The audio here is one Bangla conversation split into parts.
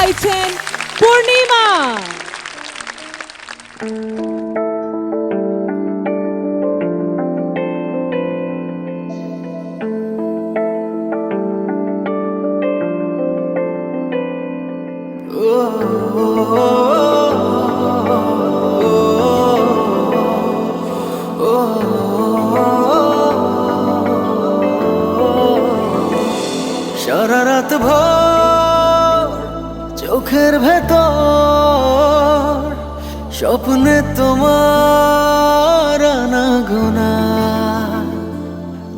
গাইছেন পূর্ণিমা। সারা রাত ভর চোখের ভেতর স্বপ্নে তোমার আনাগোনা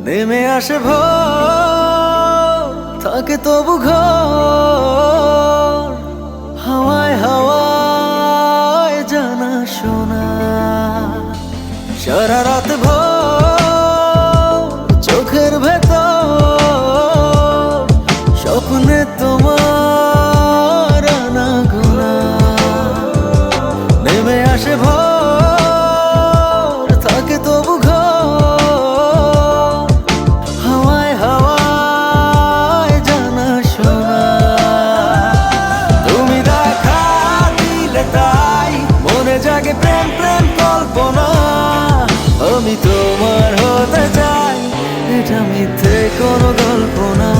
নেমে আসে ভোর থাকে তবু ঘর হাওয়ায় হাওয়ায় জানা শোনা সারা রাত ভর চোখের ভেতর স্বপ্নে তোমার আনাগোনা নেমে আসে ভোর থাকে তবু ঘর হাওয়ায় হাওয়ায় জানা শোনা তুমি দেখা দিলে তাই মনে জাগে প্রেম প্রেম কল্পনা আমি তোমার হতে চাই এটা মিথ্যে কোনো গল্প না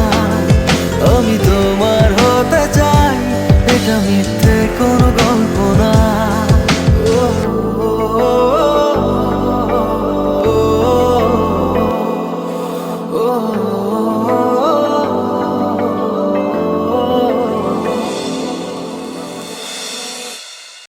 আমি তোমার হতে চাই এটা মিথ্যে কোনো